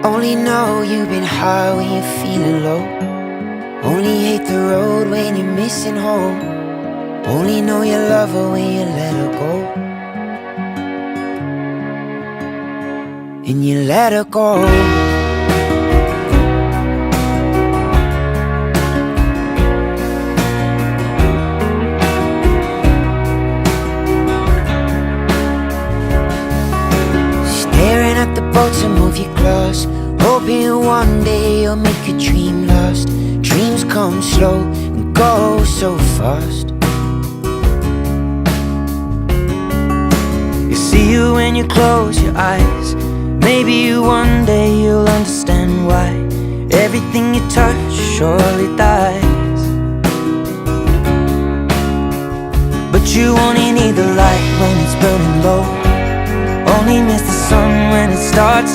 Only know you've been high when you're feeling low. Only hate the road when you're missing home. Only know you love her when you let her go. And you let her go. Staring at the bottom of your glass, hoping one day you'll make a dream last. Dreams come slow and go so fast. You see you when you close your eyes. Maybe one day you'll understand why everything you touch surely dies. But you only need the light when it's burning low. Only miss the sun when it starts